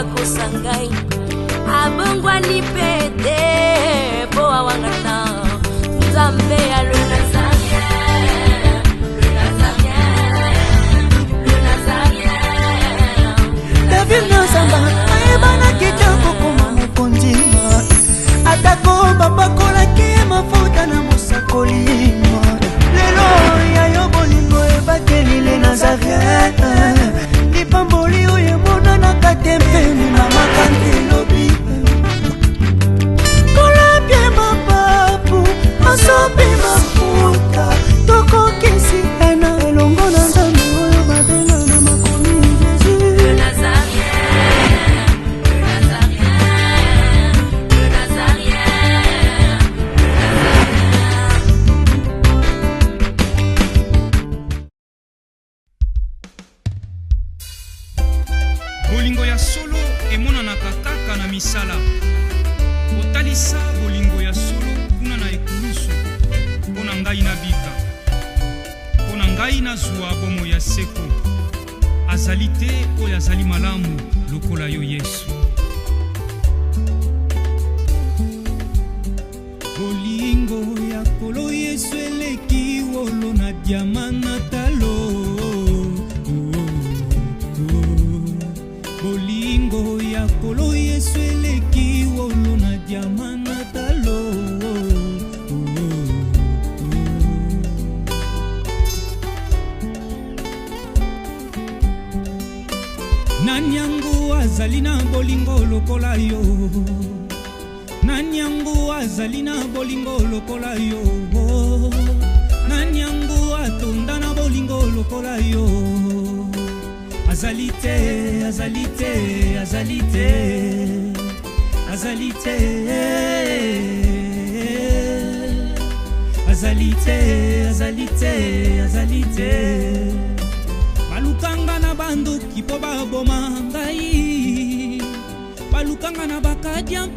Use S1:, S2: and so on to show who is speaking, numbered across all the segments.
S1: bakosa ngai abongwani pete po awangana Nzambe ya le Nazarien, le Nazarien, le Nazarien.
S2: David Nzamba ayebana kitoko koma mokondima atako bapakolaki mafuta na mosakolima lelo yayo bolingo ebakeli le Nazarien lipamboli oyo emonanaka te mpeni na makanzi lobi kolapie mapapu masopi mafuta tokokisi ena elongo na Nzambe oyo babenga na makomi Jésus
S1: Le Nazarien, le Nazarien, le Nazarien,
S3: bolingo ya solo emonanaka kaka na misala kotalisa bolingo ya solo kuna na ekulusu mpo na ngai nabika mpo na ngai nazwa bomo ya seko azali te oyo azali malamu lokola yo Yesu bolingo ya kolo Yesu eleki wolo na diama na talo bolingo ya kolo Yesu eleki wolo na diama na talo Nanyangu azali na bolingo lokola yo Nanyangu azali na bolingo lokola yo Nanyangu atonda na bolingo lokola yo Azali te, azali te, azali te Azali te Azali te, azali te, azali te Balukanga na banduki po baboma ngai Balukanga na bakadia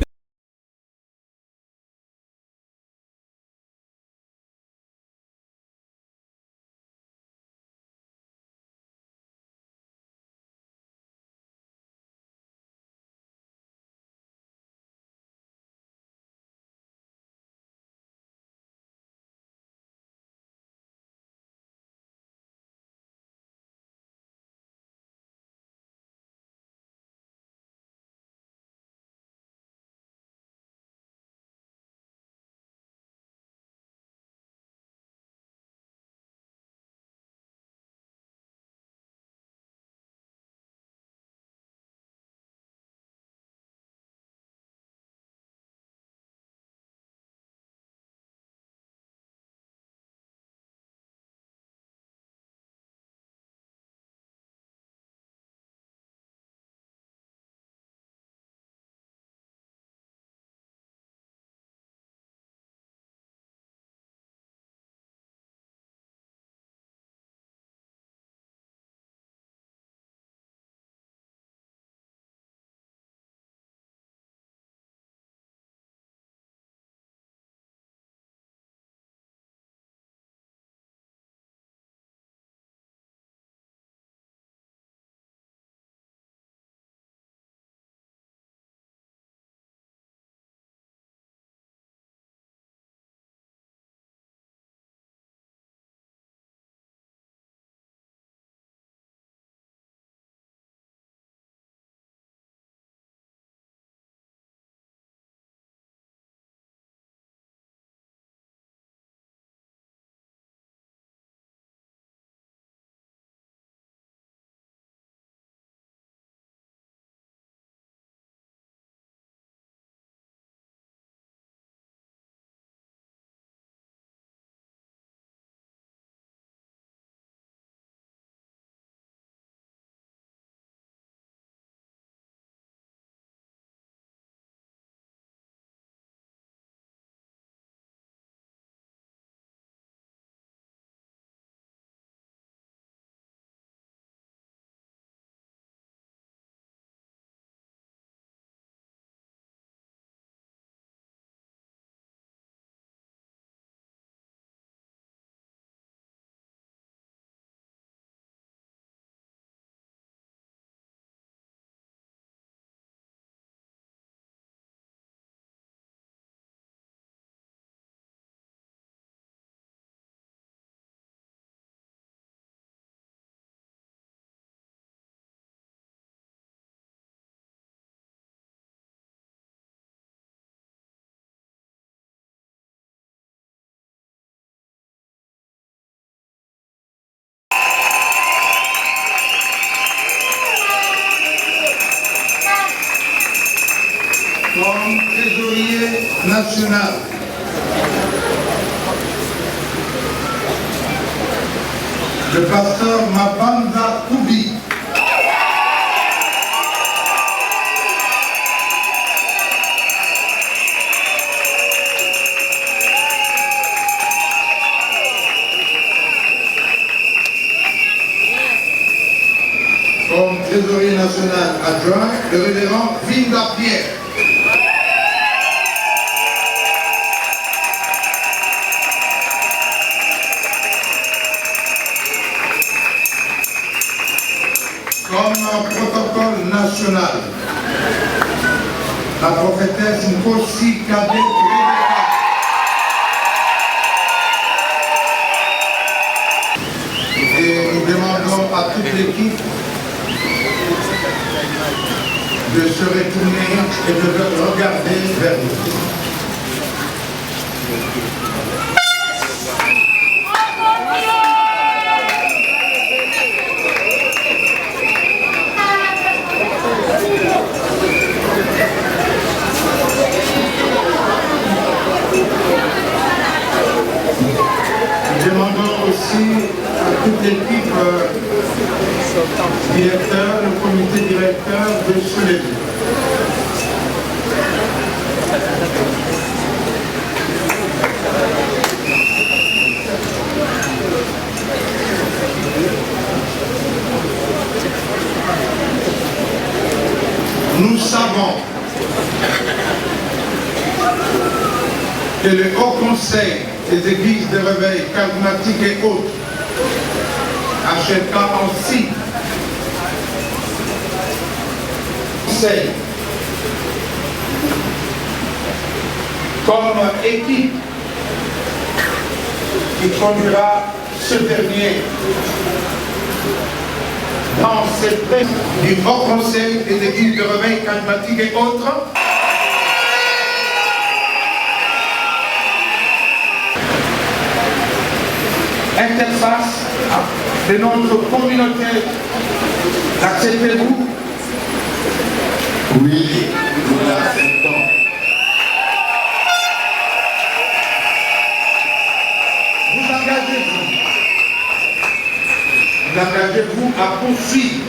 S4: trésorier national. Le pasteur Mabanda Koubi. Comme trésorier national adjoint, le révérend Vinda Pierre. Comme protocole national, la prophétesse Nkosi Kadé Rebecca. Et nous demandons à toute l'équipe de se retourner et de regarder vers nous. Nous demandons aussi à toute l'équipe directeur, le comité directeur de se lever. Nous savons que le Haut Conseil des églises de réveil charismatiques et autres achètera ainsi conseil comme équipe qui conduira ce dernier dans ces prêts du Haut Conseil des églises de réveil charismatiques et autres. Interface de notre communauté, l'acceptez-vous? Oui, nous l'acceptons. Vous engagez-vous à poursuivre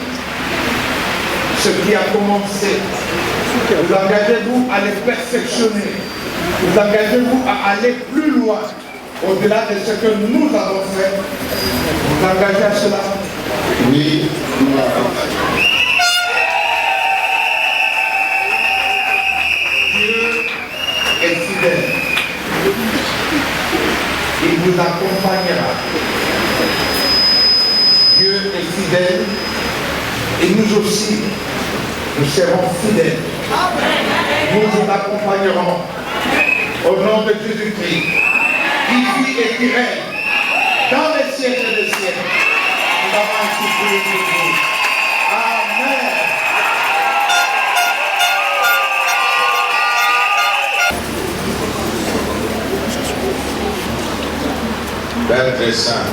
S4: ce qui a commencé. Vous engagez-vous à les perfectionner. Vous engagez-vous à aller plus loin. Au-delà de ce que nous avons fait, vous engagez à cela? Oui, nous l'avons fait. Dieu est fidèle. Il vous accompagnera. Dieu est fidèle et nous aussi, nous serons fidèles. Nous vous accompagnerons au nom de Jésus-Christ. Qui vit et qui règne dans les siècles des siècles. Nous avons ainsi prié pour vous. Amen.
S5: Père très saint,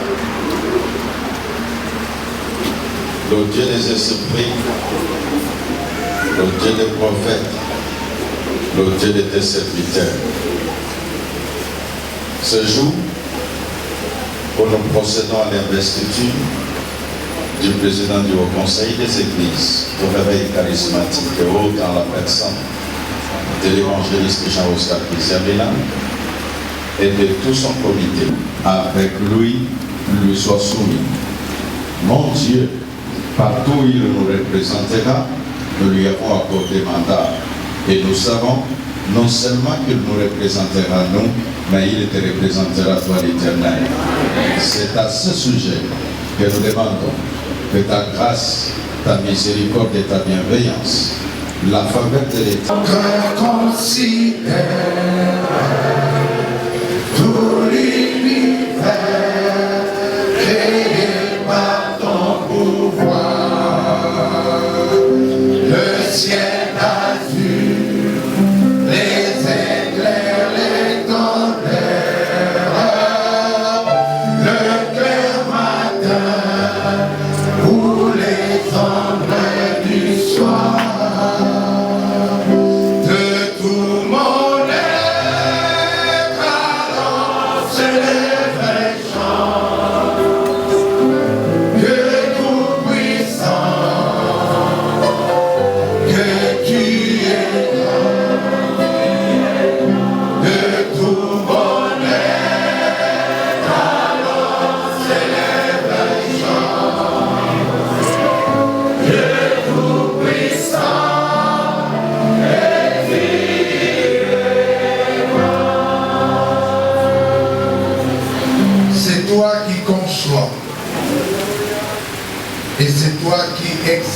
S5: le Dieu des esprits, le Dieu des prophètes, le Dieu de tes serviteurs, ce jour où nous procédons à l'investiture du président du Haut Conseil des Églises pour réveil charismatique et autres dans la personne de l'évangéliste Jean-Oscar Kizabela et de tout son comité, avec lui soit soumis. Mon Dieu, partout où il nous représentera, nous lui avons accordé mandat et nous savons non seulement qu'il nous représentera nous, mais il te représentera toi l'Éternel. C'est à ce sujet que nous demandons que ta grâce, ta miséricorde et ta bienveillance, la faveur de l'État,
S4: considère tout l'univers créé par ton pouvoir, le ciel azur, les éclairs, les tonnerres, le clair matin ou les ombres du soir. De tout mon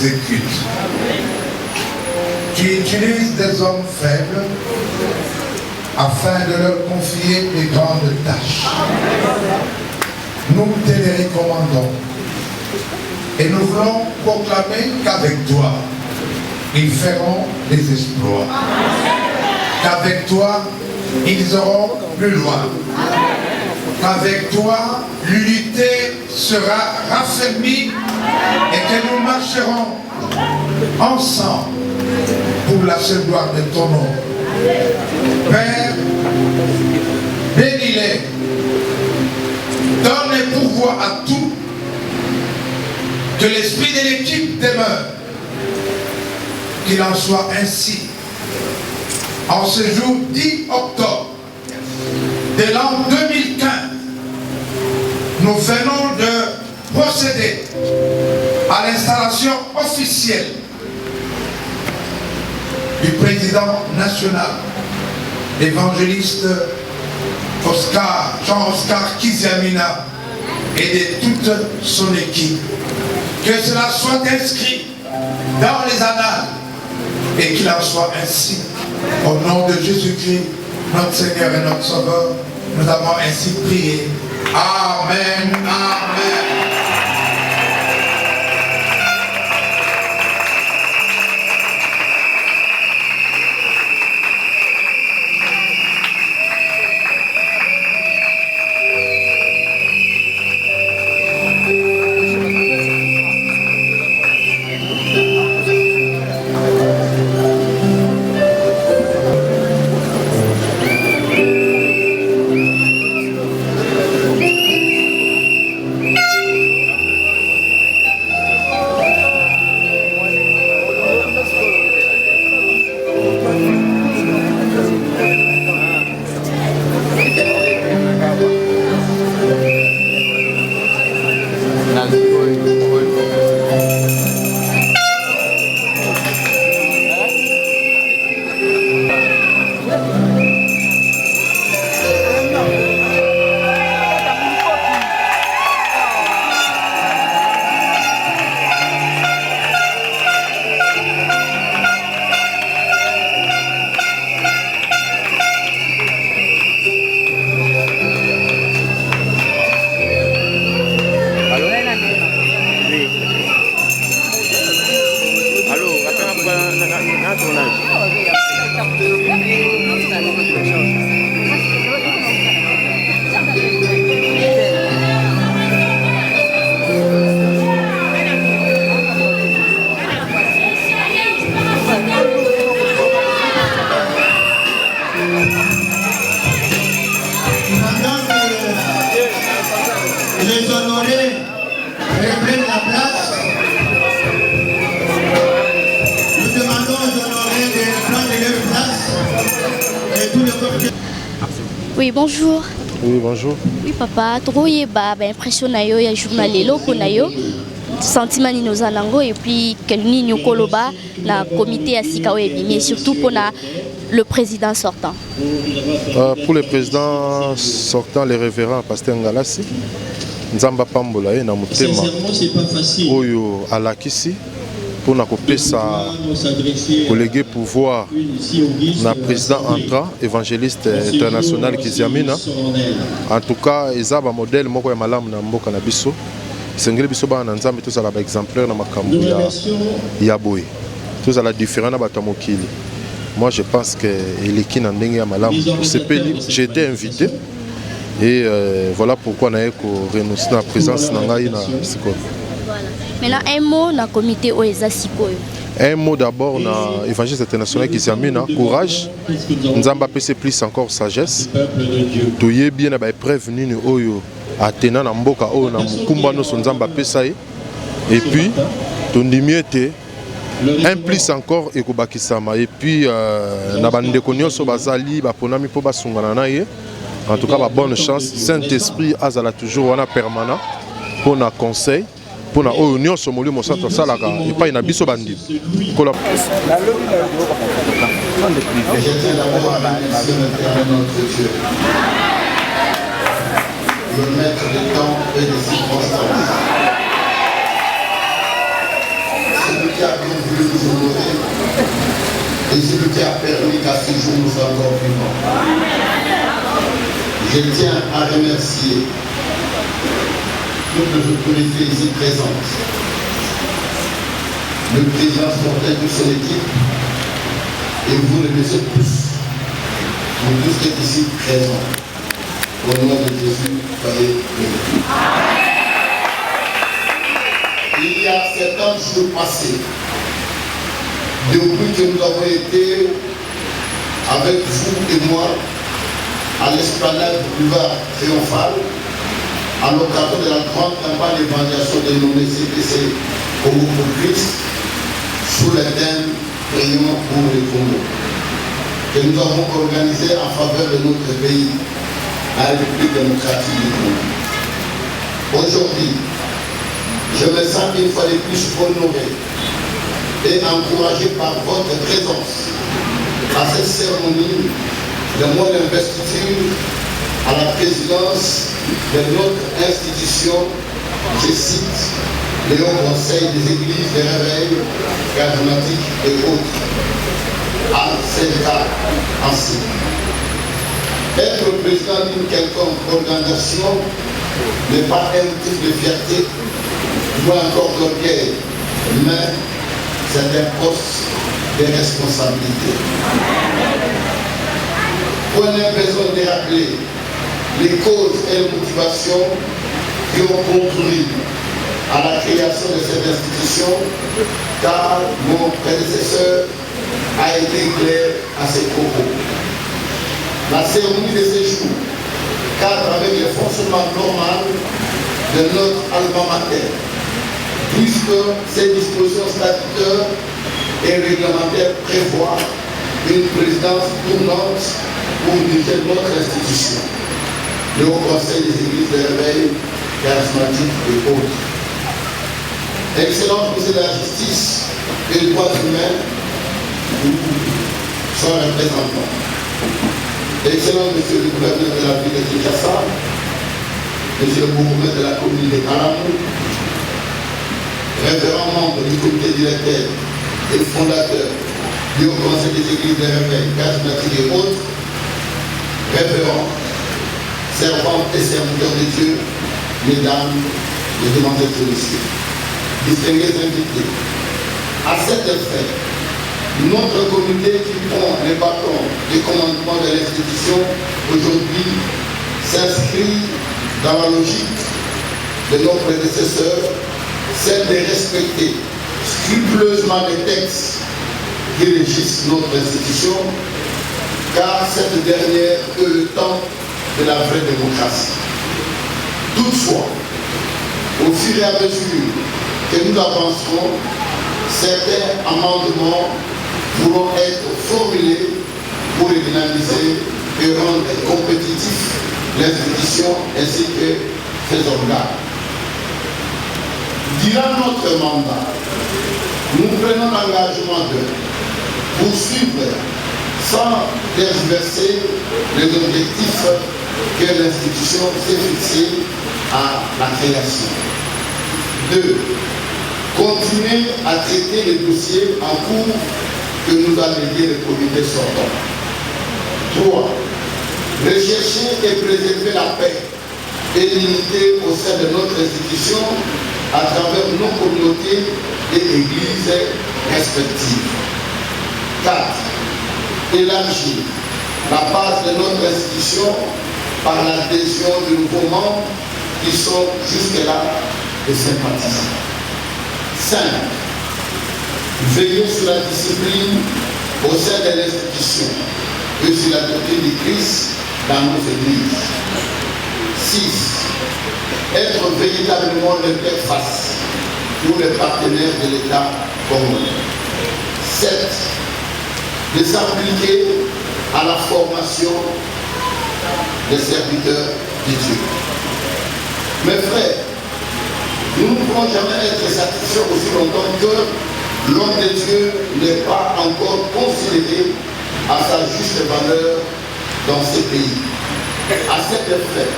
S4: exécute, qui utilise des hommes faibles afin de leur confier des grandes tâches. Nous te les recommandons et nous voulons proclamer qu'avec toi, ils feront des exploits. Qu'avec toi, ils iront plus loin. Qu'avec toi, l'unité sera raffermie et que nous marcherons ensemble pour la seule gloire de ton nom. Père, bénis-les, donne les pouvoirs à tout, que l'esprit de l'équipe demeure, qu'il en soit ainsi. En ce jour 10 octobre de l'an 2015, nous venons de procéder à l'installation officielle du président national, l'évangéliste Jean-Oscar Kiziamina et de toute son équipe. Que cela soit inscrit dans les annales et qu'il en soit ainsi. Au nom de Jésus-Christ, notre Seigneur et notre Sauveur, nous avons ainsi prié. Amen, amen.
S6: Oui, bonjour.
S7: Oui, bonjour.
S6: Oui, papa, trop impression na yo ya journalelo na yo. Sentiment ni nos anango et puis quel ni koloba na comité à Sika mais surtout pour le président sortant.
S7: Pour le président sortant, le révérend Pasteur Ngalassi, Nzamba Pambola na mutema oyo alakisi pour na kopesa collègue pouvoir na président entrant évangéliste international Kiziamina. En tout cas, ezaba modèle moko ya malamu na mboka na biso. Sengeli biso ba na nzambe tous ala ba exemplaire na makambo ya boy. Tous ala différent na bato mokili. Moi je pense que eleki na ndenge ya malamu. J'ai été invité et voilà pourquoi na eko renoncer na présence na ngai na Sikoyo.
S6: Maintenant, un mot dans le comité Oeza Sikoyo.
S7: Un mot d'abord dans l'évangile international qui s'amène, courage. Nous avons passé plus encore sagesse. Tout est bien prévenu Oyo Athéna na mboka Oyo na Kumba no Sonzamba Pesaï. Et puis, ton dimiété, un plus encore et Kubakisama. Et puis, na bande konyo so bazali baponami po basungana na ye. En tout cas, bonne chance. Saint-Esprit azala toujours wana permanent pour na conseil. Pour na oyo nyonso moli mosato salaka et pas na biso bandi kola
S5: le maître des temps et des circonstances, celui qui qui a bien voulu nous honorer et celui qui a permis qu'à ce jour nous soyons encore vivants. Je tiens à remercier toutes les autorités ici présentes, le président sortant de son équipe et vous les messieurs tous, vous tous qui êtes ici présents. Au nom de Jésus, soyez bénis. Il y a 70 jours passés, depuis que nous avons été avec vous et moi à l'esplanade du boulevard Triomphal, à l'occasion de la grande campagne d'évangélisation dénommée CPC Congo pour Christ, sous le thème Prions pour le Congo, que nous avons organisé en faveur de notre pays, la République démocratique du Congo. Aujourd'hui, je me sens une fois de plus honoré et encouragé par votre présence à cette cérémonie de mon investiture à la présidence de notre institution, je cite, le Haut Conseil des Églises de réveil charismatiques et autres, à CNK ainsi. Être président d'une quelconque organisation n'est pas un motif de fierté, ou encore d'orgueil, mais c'est un poste de responsabilité. On a besoin de rappeler les causes et les motivations qui ont conduit à la création de cette institution, car mon prédécesseur a été clair à ses propos. La cérémonie de ces jours cadre avec le fonctionnement normal de notre alma mater, puisque ces dispositions statutaires et réglementaires prévoient une présidence tournante pour diriger notre institution, le Haut Conseil des Églises de réveil charismatiques et autres. Excellence ministre de la Justice et des droits humains, son représentant. Excellent monsieur le gouverneur de la ville de Kinshasa, monsieur le gouverneur de la commune de Kalamou, révérend membre du comité directeur et fondateur du Haut Conseil des Églises de réveil charismatiques et autres, révérends, servantes et serviteurs de Dieu, mesdames et demoiselles et messieurs, distingués invités. À cet effet, notre comité qui prend les bâtons du commandement de l'institution aujourd'hui s'inscrit dans la logique de nos prédécesseurs, celle de respecter scrupuleusement les textes qui régissent notre institution, car cette dernière est le temps de la vraie démocratie. Toutefois, au fur et à mesure que nous avancerons, certains amendements pourront être formulés pour les dynamiser et rendre compétitifs l'institution ainsi que ses organes. Durant notre mandat, nous prenons l'engagement de poursuivre sans tergiverser les objectifs que l'institution s'est fixés à la création. 2. Continuer à traiter les dossiers en cours que nous a légué le comité sortant. 3. Rechercher et préserver la paix et l'unité au sein de notre institution à travers nos communautés et églises respectives. 4. Élargir la base de notre institution par l'adhésion de nouveaux membres qui sont jusque-là des sympathisants. 5. Veiller sur la discipline au sein de l'institution et sur la doctrine du Christ dans nos églises. 6. Être véritablement l'interface pour les partenaires de l'État congolais. 7. De s'appliquer à la formation des serviteurs de Dieu. Mes frères, nous ne pourrons jamais être satisfaits aussi longtemps que l'homme de Dieu n'est pas encore considéré à sa juste valeur dans ce pays. À cet effet,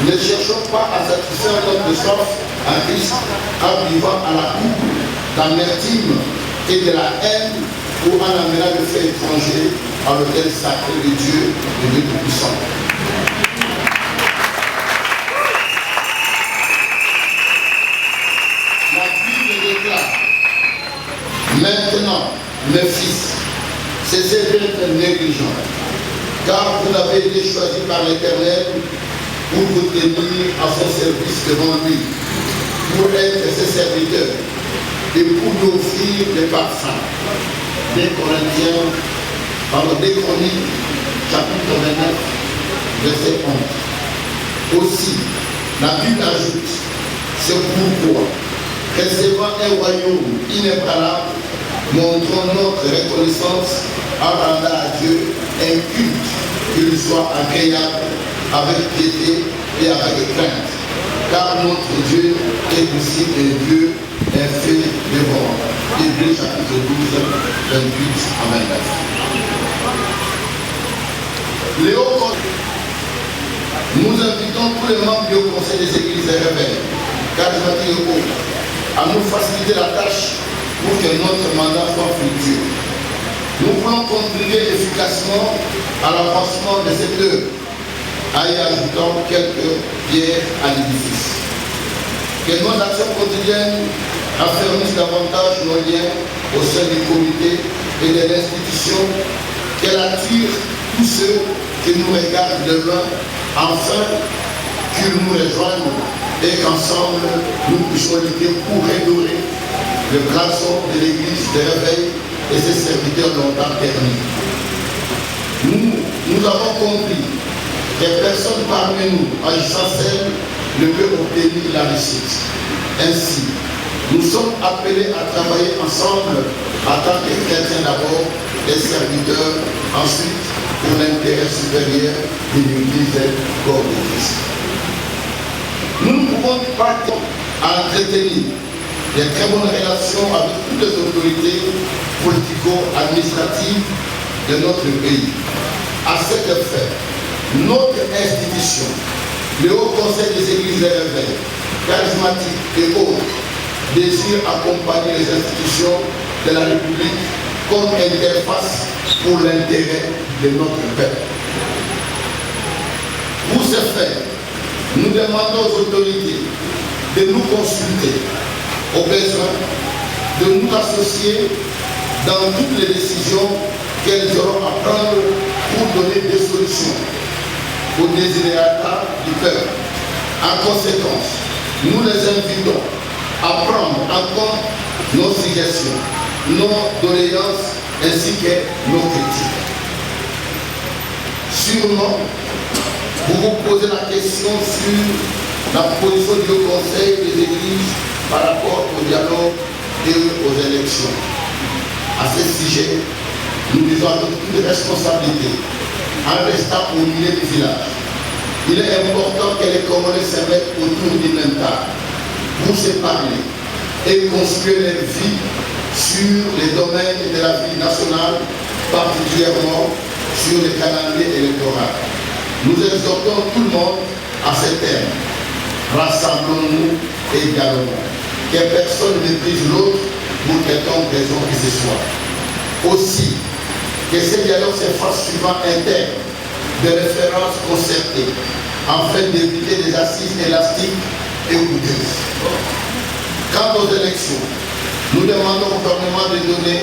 S5: ne cherchons pas à satisfaire notre soif en Christ en vivant à la coupe
S8: l'amertume et de la haine ou en amenant le fait étranger à l'autel sacré de Dieu, le Dieu Tout-Puissant. La Bible déclare: maintenant, mes fils, cessez d'être négligents, car vous avez été choisis par l'Éternel pour vous tenir à son service devant lui, pour être ses serviteurs et pour lui offrir des parfums. 2 Chroniques, chapitre 29, verset 11. Aussi, la Bible ajoute: c'est pourquoi, recevant un royaume inébranlable, montrons notre reconnaissance en rendant à Dieu un culte qui lui soit agréable, avec piété et avec crainte. Car notre Dieu est aussi un Dieu fait devant. Hébreux chapitre 12, 28 à 29. Léo, nous invitons tous les membres du Conseil des Églises des Réveils, charismatiques et autres, à nous faciliter la tâche pour que notre mandat soit fructueux. Nous voulons contribuer efficacement à l'avancement de cette œuvre, en y ajoutant quelques pierres à l'édifice. Que nos actions quotidiennes affermissent davantage nos liens au sein du comité et de l'institution, qu'elle attire tous ceux qui nous regardent de loin, afin qu'ils nous rejoignent et qu'ensemble nous puissions lutter pour redorer le blason de l'Église de Réveil et ses serviteurs longtemps ternis. Nous avons compris que personne parmi nous, agissant seul, ne peut obtenir la réussite. Ainsi, nous sommes appelés à travailler ensemble en tant que chrétiens d'abord et serviteurs ensuite pour l'intérêt supérieur de l'Église corps de Christ. Nous ne pouvons pas entretenir des très bonnes relations avec toutes les autorités politico-administratives de notre pays. À cet effet, notre institution, le Haut Conseil des Églises des Réveils, charismatiques et autres, désire accompagner les institutions de la République comme interface pour l'intérêt de notre peuple. Pour ce faire, nous demandons aux autorités de nous consulter, au besoin de nous associer dans toutes les décisions qu'elles auront à prendre pour donner des solutions aux désirata du peuple. En conséquence, nous les invitons à prendre en compte nos suggestions, nos doléances ainsi que nos critiques. Sûrement, vous vous posez la question sur la position du Conseil des Églises par rapport au dialogue et aux élections. À ce sujet, nous disons à notre toute responsabilité, en restant au milieu du village. Il est important que les Congolais se mettent autour du même table pour se parler et construire leur vie sur les domaines de la vie nationale, particulièrement sur le calendrier électoral. Nous exhortons tout le monde à ce terme. Rassemblons-nous et dialoguons. Que personne ne méprise l'autre pour quelconque raison que ce soit. Aussi, que ce dialogue se fasse suivant un terme de référence concertée, afin d'éviter des assises élastiques et coûteuses. Quant aux élections, nous demandons au gouvernement de donner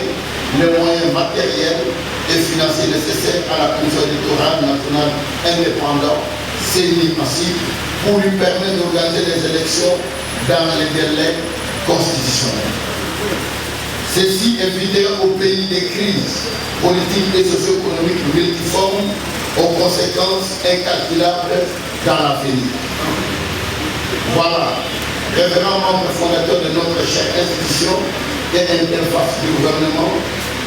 S8: les moyens matériels et financiers nécessaires à la Commission électorale nationale indépendante, CENI massive, pour lui permettre d'organiser les élections dans les délais constitutionnels. Ceci évitera au pays des crises politiques et socio-économiques multiformes aux conséquences incalculables dans l'avenir. Voilà, révérend membre fondateur de notre chère institution et interface du gouvernement,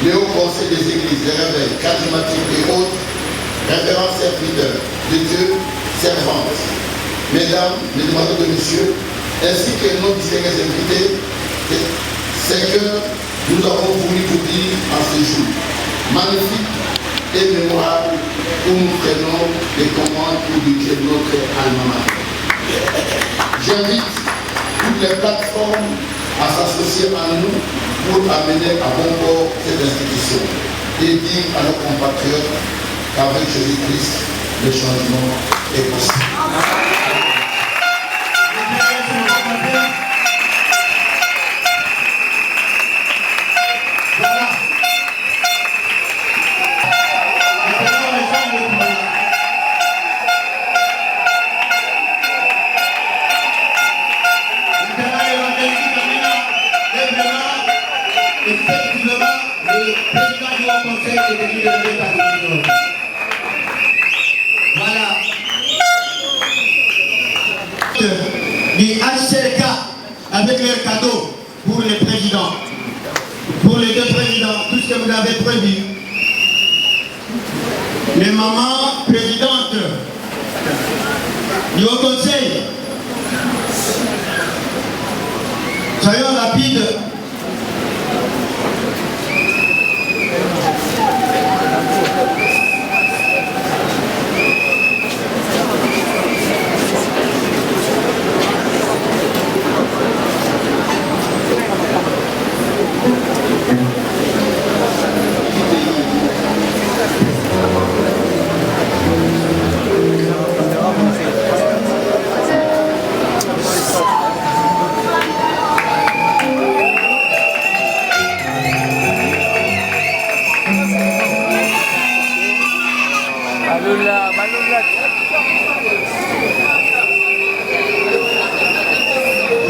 S8: le Haut Conseil des Églises, des Réveils, charismatiques et autres, révérend serviteurs de Dieu, servantes, mesdames, mesdemoiselles et messieurs, ainsi que nos distingués invités, c'est que nous avons voulu vous dire en ce jour magnifique et mémorable où nous prenons les commandes pour diriger notre alma mater. J'invite toutes les plateformes à s'associer à nous pour amener à bon port cette institution et dire à nos compatriotes qu'avec Jésus-Christ, le changement est possible.
S9: Du HCK avec leurs cadeaux pour les présidents, pour les deux présidents, tout ce que vous avez prévu. Les mamans présidentes du Haut Conseil, soyons rapides.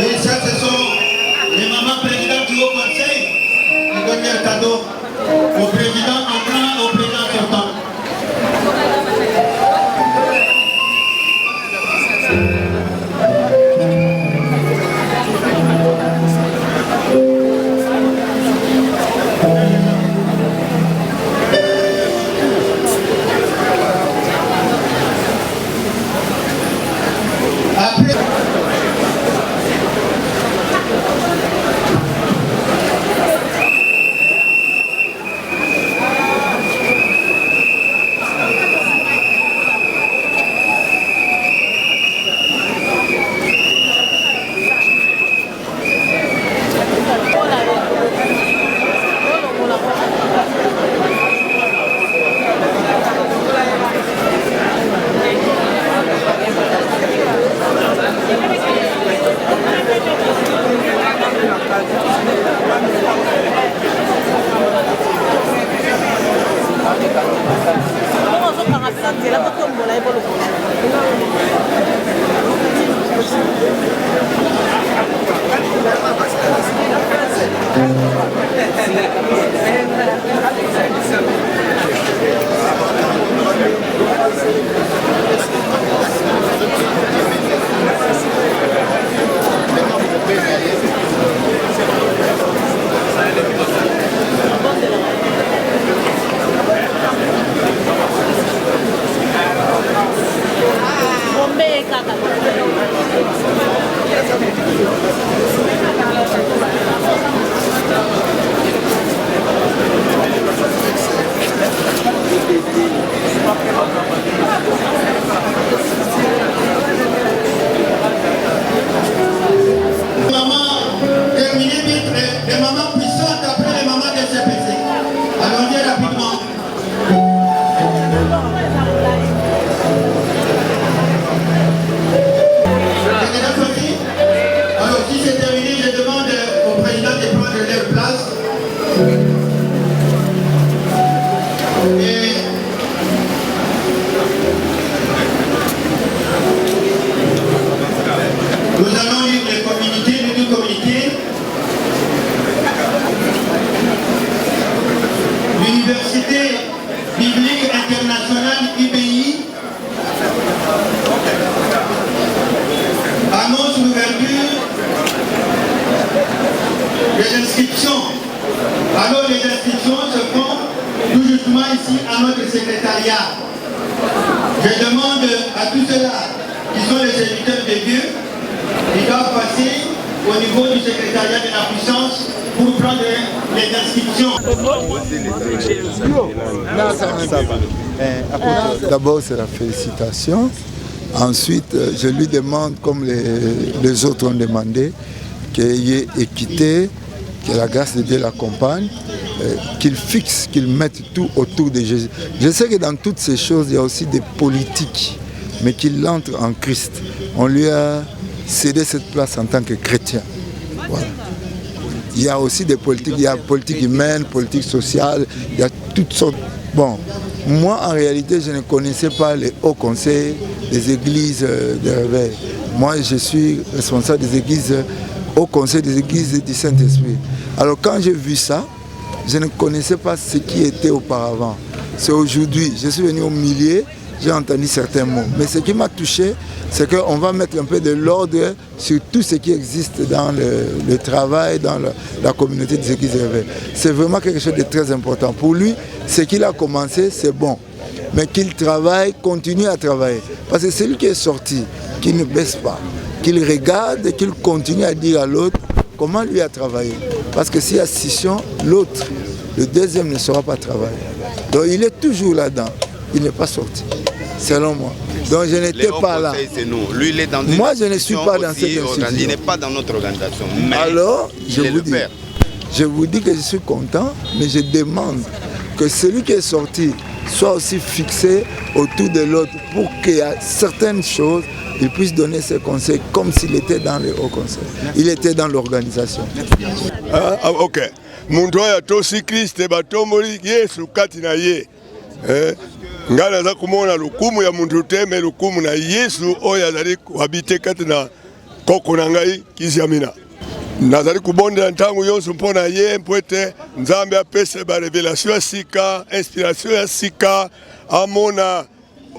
S9: Et ça, ce sont les mamans présidentes du Haut Conseil qui donnent leurs cadeaux au président entrant, au président sortant. Je demande à tous ceux-là qui sont les serviteurs de Dieu, ils doivent passer au niveau du secrétariat de la puissance pour prendre les inscriptions.
S10: D'abord, c'est la félicitation. Ensuite, je lui demande, comme les autres ont demandé, qu'il y ait équité, que la grâce de Dieu l'accompagne, qu'il fixe, qu'il mette tout autour de Jésus. Je sais que dans toutes ces choses, il y a aussi des politiques, mais qu'il entre en Christ. On lui a cédé cette place en tant que chrétien. Voilà. Il y a aussi des politiques, il y a politique humaine, politique sociale, il y a toutes sortes. Bon, moi en réalité, je ne connaissais pas les hauts conseils des églises de réveil. Moi, je suis responsable des églises, au conseil des églises du Saint-Esprit. Alors quand j'ai vu ça, je ne connaissais pas ce qui était auparavant. C'est aujourd'hui, je suis venu au milieu, j'ai entendu certains mots. Mais ce qui m'a touché, c'est qu'on va mettre un peu de l'ordre sur tout ce qui existe dans le travail, dans la communauté des églises de réveil. C'est vraiment quelque chose de très important. Pour lui, ce qu'il a commencé, c'est bon. Mais qu'il travaille, continue à travailler. Parce que c'est lui qui est sorti, qu'il ne baisse pas, qu'il regarde et qu'il continue à dire à l'autre comment lui a travaillé. Parce que s'il y a scission, l'autre, le deuxième ne saura pas travailler. Donc il est toujours là-dedans. Il n'est pas sorti, selon moi. Donc je n'étais pas là.
S11: Nous. Lui, il est dans
S10: moi, je ne suis pas dans cette institution.
S11: Il n'est pas dans notre organisation. Mais
S10: alors, je vous dis que je suis content, mais je demande que celui qui est sorti soit aussi fixé autour de l'autre pour qu'il y ait certaines choses, il puisse donner ses conseils comme s'il était dans le haut conseil. Il était dans l'organisation.
S12: Ok. Muntu oyo atosi Kristo batomoli Yesu kati na ye. Nga naza kumona lukumu ya muntu teme lukumu na Yesu oyo azali kuhabite kati na koko na ngai kisiamina. Nazali kubondela ntango yonso mpona ye mpwete Nzambe apese ba revelation ya sika, inspiration ya sika, amona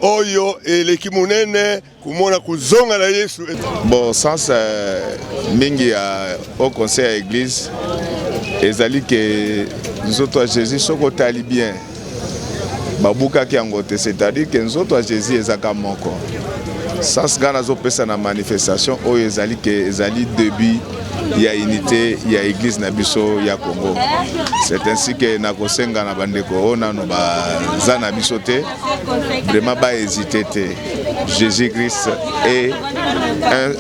S12: oyo eleki munene kumona kuzonga na Yesu.
S13: Bon, sens mingi ya au conseil à église ezali que nous autres Jésus soko tali bien. Babuka ki angote, c'est-à-dire que nous autres Jésus ezaka moko. Sens gana zo pesa na manifestation oyo ezali que ezali début il y a unité, il y a église na biso ya Congo. C'est ainsi que na kosenga na bandeko ona no ba zana biso te. Vraiment pas hésiter te. Jésus-Christ est un.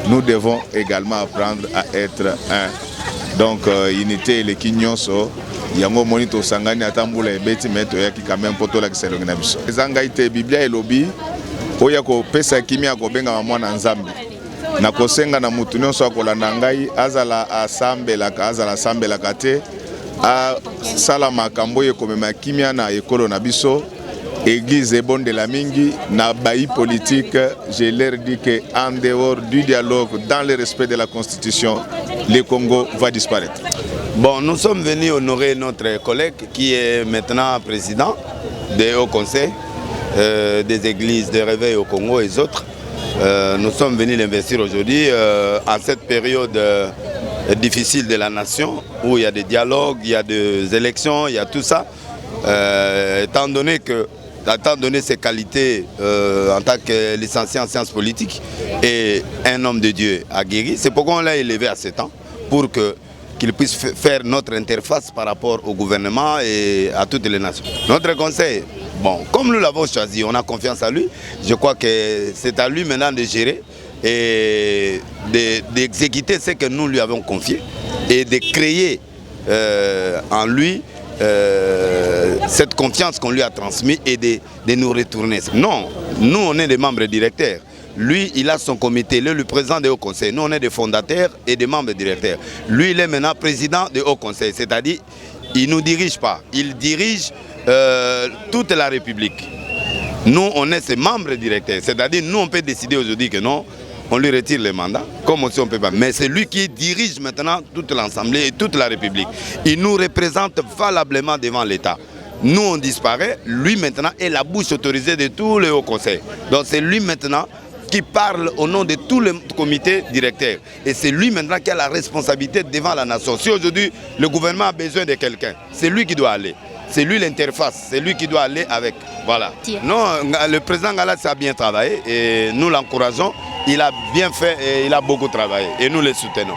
S13: Nous devons également apprendre à être un. Donc unité le kinyonso yango monito sangani atambula ebeti meto yaki quand même poto la kiselongi na biso. Ezanga ite Biblia elobi oya ko pesa kimia ko benga mwana Nzambe. Na kosenga na mutu nyonso akolanda ngai azala asambelaka azala asambelaka te asala makambo ekomema kimia na ekolo na biso église ebondela mingi na bayi politique. Je leur dis que en dehors du dialogue, dans le respect de la constitution, le Congo va disparaître.
S11: Bon, nous sommes venus honorer notre collègue qui est maintenant président des hauts conseils des églises de réveil au Congo et autres. Nous sommes venus l'investir aujourd'hui en cette période difficile de la nation où il y a des dialogues, il y a des élections, il y a tout ça. Étant donné ses qualités en tant que licencié en sciences politiques et un homme de Dieu aguerri, c'est pourquoi on l'a élevé à 7 ans pour qu'il puisse faire notre interface par rapport au gouvernement et à toutes les nations. Notre conseil, bon, comme nous l'avons choisi, on a confiance à lui. Je crois que c'est à lui maintenant de gérer et d'exécuter ce que nous lui avons confié et de créer en lui cette confiance qu'on lui a transmise et de nous retourner. Non, nous on est des membres directeurs. Lui, il a son comité, il est le président des hauts conseils. Nous, on est des fondateurs et des membres directeurs. Lui, il est maintenant président des hauts conseils, c'est-à-dire il ne nous dirige pas, il dirige toute la République. Nous, on est ses membres directeurs, c'est-à-dire nous, on peut décider aujourd'hui que non, on lui retire le mandat, comme aussi on ne peut pas. Mais c'est lui qui dirige maintenant toute l'Assemblée et toute la République. Il nous représente valablement devant l'État. Nous, on disparaît, lui maintenant est la bouche autorisée de tous les hauts conseils. Donc c'est lui maintenant qui parle au nom de tous les comités directeurs. Et c'est lui maintenant qui a la responsabilité devant la nation. Si aujourd'hui le gouvernement a besoin de quelqu'un, c'est lui qui doit aller. C'est lui l'interface, c'est lui qui doit aller avec. Voilà. Non, le président Galassi a bien travaillé et nous l'encourageons. Il a bien fait et il a beaucoup travaillé et nous le soutenons.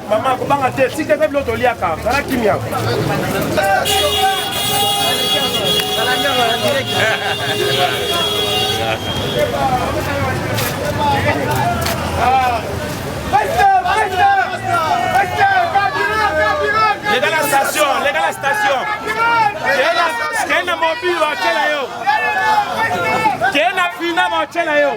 S14: Maman, comment tu si quelqu'un veut te liaka, ça la kimia. Les gars la station, les gars la station. Quel est le mobile à quel ayo? Quel est le final à quel ayo?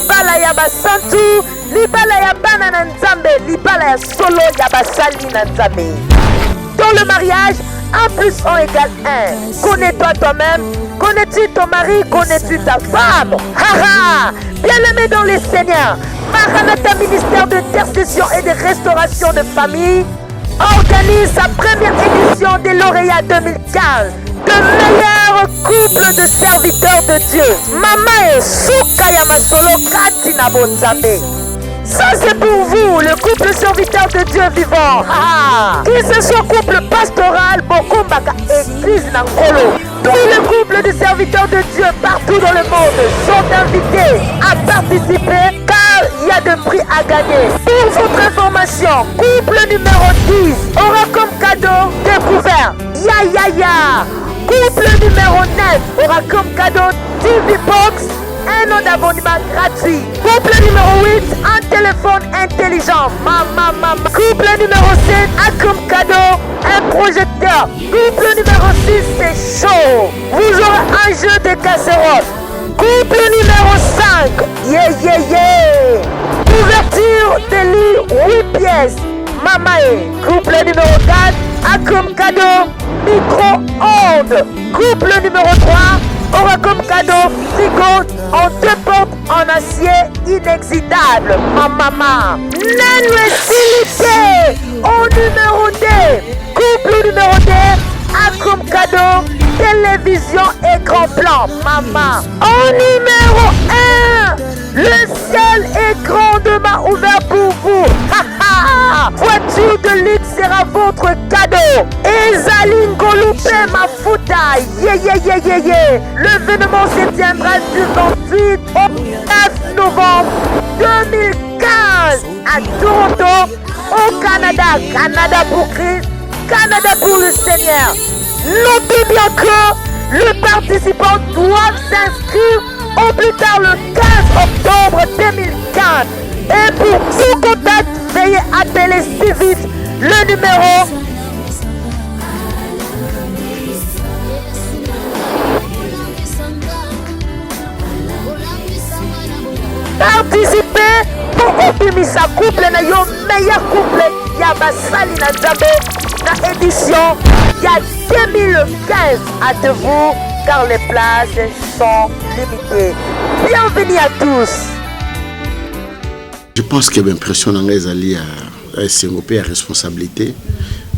S15: libala ya basantu, libala ya bana na nzambe, libala ya solo ya basali na nzambe. Dans le mariage, 1 plus 1 égale 1. Connais-toi toi-même, connais-tu ton mari, connais-tu ta femme? Haha, bien-aimé dans les seigneurs, Maranatha ministère d'intercession et de restauration de famille organise sa première édition des lauréats 2015. De meilleurs couples de serviteurs de Dieu. Mama et Souka Yamasolo Katina Bonzambe. Ça c'est pour vous, le couple serviteur de Dieu vivant. Qu'il ce soit couple pastoral, Bokombaka, église Nankolo. Tous les couples de serviteurs de Dieu partout dans le monde sont invités à participer car il y a de prix à gagner. Pour votre information, couple numéro 10 aura comme cadeau découvert Ya. Couple numéro 9 aura comme cadeau TV Box, un an d'abonnement gratuit. Couple numéro 8, un téléphone intelligent. Mama. Couple numéro 7 a comme cadeau un projecteur. Couple numéro 6, c'est chaud. Vous aurez un jeu de casserole. Couple numéro 5, yeah. Ouverture de lit 8 pièces. Mamae. Couple numéro 4 a comme cadeau micro-ondes. Couple numéro 3 aura comme cadeau frigo en 2 portes en acier inoxydable. Mama. Nanuetilité au numéro 2. Couple numéro 2 a comme cadeau télévision écran plan. Mama. Au numéro 1, le ciel est grandement ouvert pour vous. Voiture de luxe sera votre cadeau. Ezali Ngolupe Mafuta. Yeah. L'événement se tiendra du 28 au 9 novembre 2015 à Toronto, au Canada. Canada pour Christ, Canada pour le Seigneur. Notez bien que le participant doit s'inscrire au plus tard le 15 octobre 2015. Et pour tout contact, veuillez appeler si vite le numéro 0. Participez pour obimisa couple na yo meilleur couple ya basali na Nzambe na édition ya 2015. Hâtez-vous car les places sont limitées. Bienvenue à tous.
S16: Je pense que l'impression est allée à s'engager à responsabilité.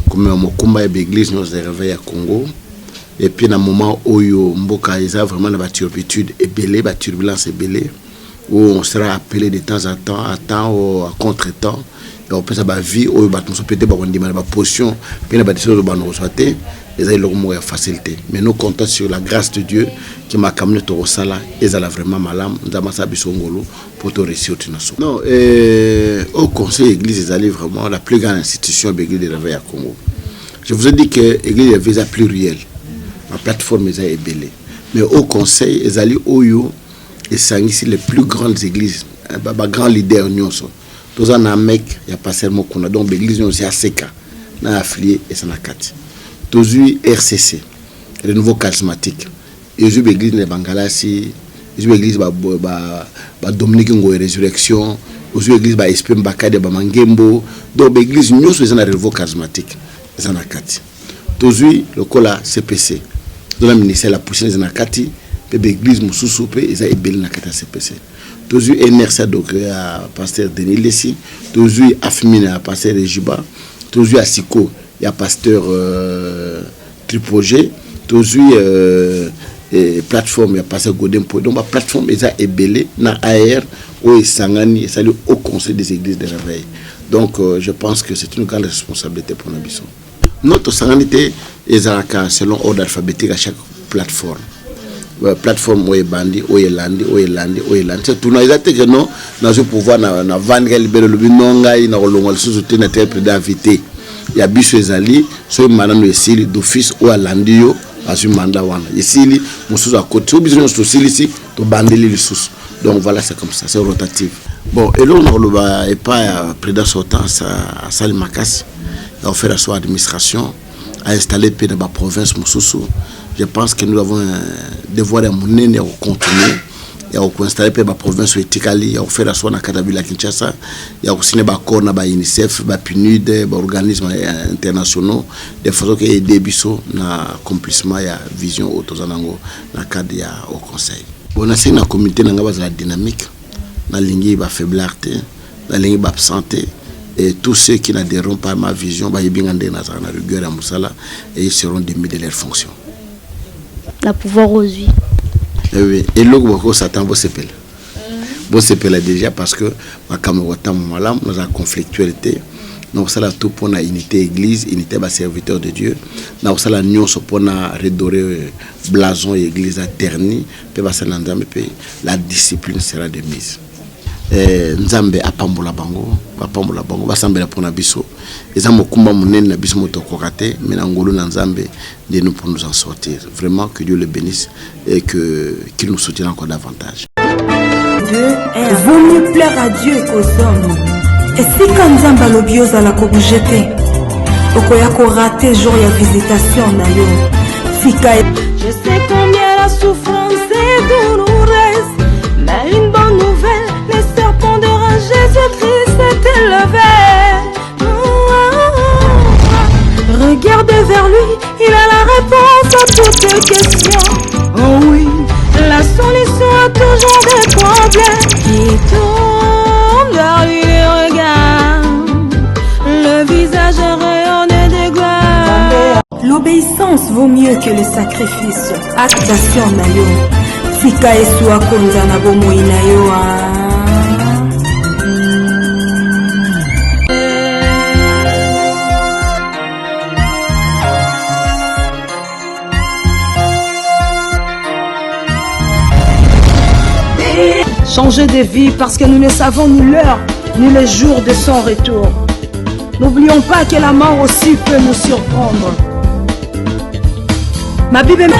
S16: Comme mon combat à l'église, nous avons réveillé à Congo. Et puis, dans le moment où Mboka est vraiment dans la turpitude et belé, la turbulence est belée, où on sera appelé de temps en temps, à temps ou à contre-temps. Et on peut savoir vie, où on peut être en position, puis on peut être en société. Et ça, il y a facilité. Mais nous comptons sur la grâce de Dieu qui m'a amené au Sala. Et ça, vraiment malade. Nous avons pour te réussir. Non, au conseil d'église, c'est vraiment la plus grande institution de l'église de réveil à Congo. Je vous ai dit que l'église est visa pluriel. La plateforme est belle. Mais au conseil, ils allaient au yo et c'est ici les plus grandes églises, les grands leaders nous sont. Tous en Amérique, il y a pas seulement qu'on a donc l'église aussi à Seka, na affilié et ça na Kati. Tous RCC, le nouveau charismatique. Et je l'église de Bangalasi, je l'église ba Dominique Ngoy résurrection, je l'église ba Esprit Mbaka de Bamangembo, donc l'église nous sommes dans le nouveau charismatique, ça na Kati. Tous le cola CPC. Dans le ministère la poussière na Kati, l'église Moussousou pe ils a ébélé na Kati CPC. Tous NRC donc à pasteur Denis Lessi, tous Afmina à pasteur Rejiba, tous à Siko, il y a pasteur Triprojet, tous plateforme il y a pasteur Godempo. Donc la plateforme ils a ébélé na AR au Sangani et salut au conseil des églises de réveil. Donc je pense que c'est une grande responsabilité pour nous. Notre sanité est selon ordre alphabétique à chaque plateforme. Plateforme où est bandi, où est landi. C'est tout. Nous avons que non, nous avons pouvoir na vendre libérer le binonga, na rolonga le sous-soutenir na tel président invité. Il y a biso ezali, so manano esili d'office ou à landio, à ce mandat wana. Esili, mususu à côté, so biso nous sili ici, to bandeli le sous. Donc voilà, c'est comme ça, c'est rotatif. Bon, et là on a pas président sortant à Salimakas. A offert à son administration, à installer dans la province Moussoussou. Je pense que nous avons un devoir à mener et à continuer. ya kuinstaller pe ba province etikali ya faire so na Katabila Kinshasa ya kusine ba corps na ba UNICEF ba PNUD ba organismes internationaux de façon que aider biso na accomplissement ya vision autozanango na cadre ya au conseil. Bon c'est na comité na ngaba za dynamique na lingi ba faiblesse na lingi ba absenté et tous ceux qui n'adhéreront pas à ma vision ba yebingande na za na rigueur ya musala et ils seront démis de leurs fonctions.
S6: La pouvoir aux yeux.
S16: Oui, et là, on s'attend à ce pelle. Bon, c'est pelle déjà parce que ma camarade malam nous a conflictualité. Nous avons tout pour la unité église, unité de serviteur de Dieu. Nous avons la nuance pour la redorer blason et église terni. La discipline sera de mise. Nzambe apambola bango basambela pona biso eza mokumba munene na biso motokokate mais na ngolo na Nzambe de nous pour nous en sortir. Vraiment que Dieu le bénisse et qu'il nous soutienne encore davantage.
S17: Dieu vaut mieux plaire à Dieu qu'aux hommes. Et si quand Nzambe l'obioze à la kobujete okoya ko rater jour ya visitation na yo fika.
S1: Je sais combien la souffrance est douloureuse, mais une bonne nouvelle, le serpent de rage Jésus-Christ s'est élevé. Regardez vers lui, il a la réponse à toutes les questions. Oh oui, la solution a toujours des problèmes. Qui tourne vers lui les regards, le visage rayonné de gloire.
S17: L'obéissance vaut mieux que le sacrifice. Actation na yo fika esu akonza na bomoi na yo. Changer de vie parce que nous ne savons ni l'heure ni le jour de son retour. N'oublions pas que la mort aussi peut nous surprendre. Ma Bible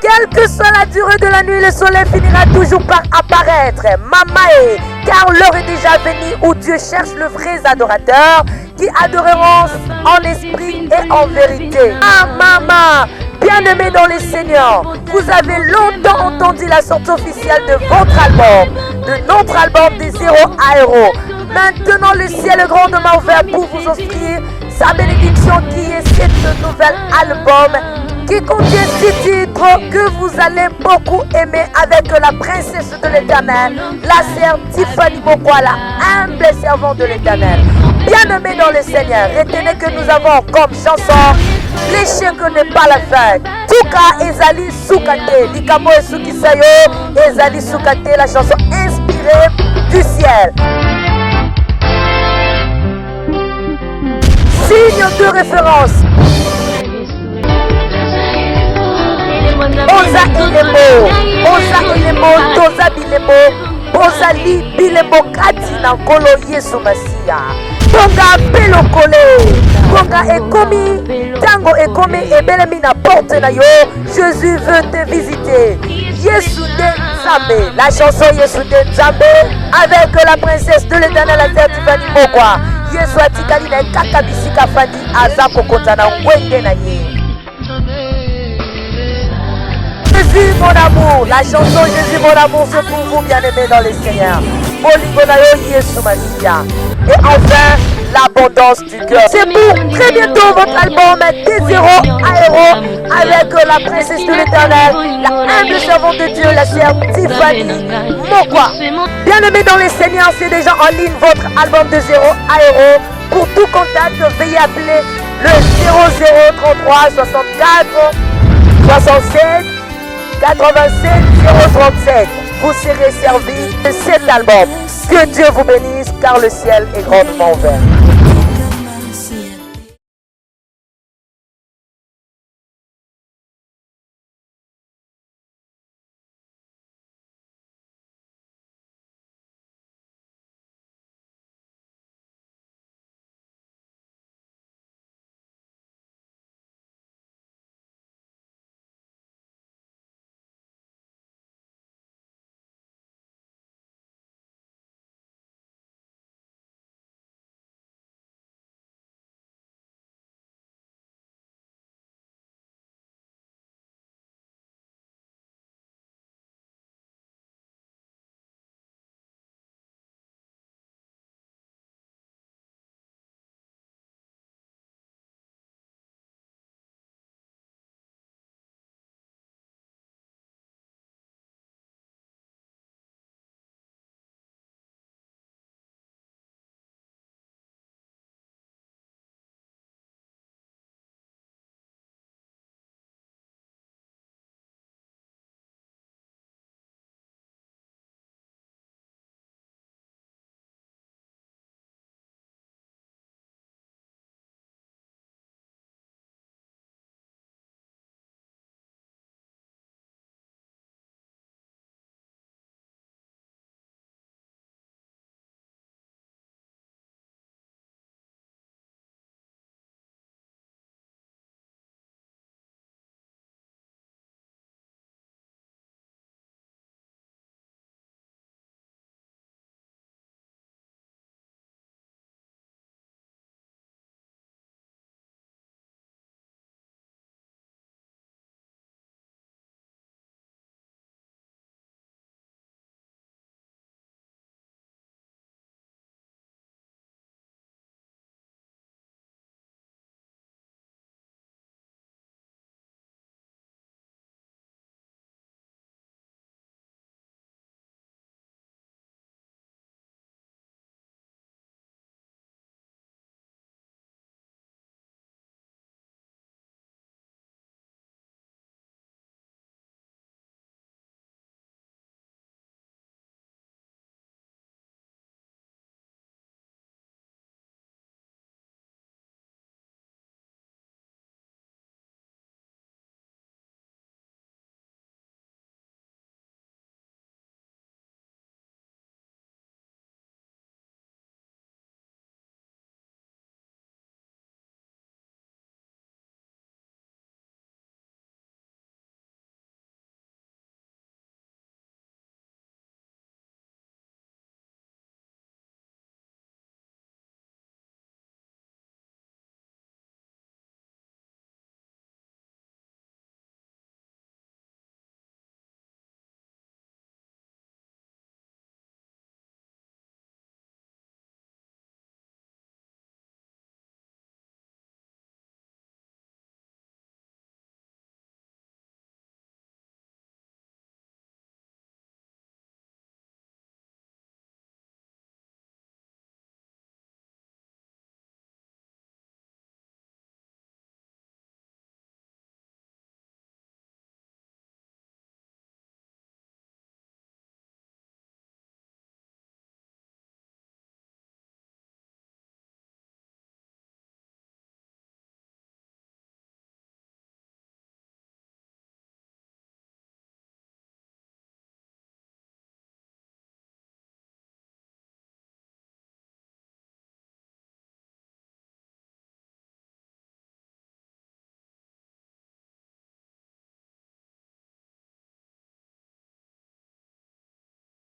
S15: quelle que soit la durée de la nuit, le soleil finira toujours par apparaître. Mamae, car l'heure est déjà venue où Dieu cherche le vrai adorateur qui adoreront en esprit et en vérité. Ah maman, bien-aimés dans le Seigneur, vous avez longtemps entendu la sortie officielle de votre album, de notre album des 0 à Héros. Maintenant, le ciel est grandement ouvert pour vous offrir sa bénédiction qui est cet nouvel album qui contient 6 titres que vous allez beaucoup aimer avec la princesse de l'Éternel, la sœur Tiffany Mokwa, la humble servante de l'Éternel. Bien-aimés dans le Seigneur, retenez que nous avons comme chanson l'échec n'est pas la fin. Tuka Ezali Soukate, Likamo et Sukisayo, Ezali Soukate, la chanson inspirée du ciel. Signe de référence. Oza Ilemo, Toza Bilemo, Ozali Bilemo Kati na Nkolo Yesu Masia. Tonga Pelokole, Tonga Ekomi, Tango Ekomi Ebelemi na porte na yo, Jésus veut te visiter. Yesu de Nzambe, la chanson Yesu de Nzambe, avec la princesse de l'Éternel, la terre Tiffany Mokwa. Yesu atikali na kaka bisika fandi aza kokota na ngwende na ye. Jésus mon amour, la chanson Jésus mon amour, c'est pour vous bien-aimés dans le Seigneur. Et enfin, l'abondance du cœur. C'est pour très bientôt votre album des 0 à Héros avec la princesse de l'Éternel, la humble servante de Dieu, la sœur Tiffany Mokwa. Bien-aimés dans le Seigneur, c'est déjà en ligne votre album de 0 à Héros. Pour tout contact, veuillez appeler le 0033 64 67 87 037. Vous serez servi de cet album. Que Dieu vous bénisse car le ciel est grandement ouvert.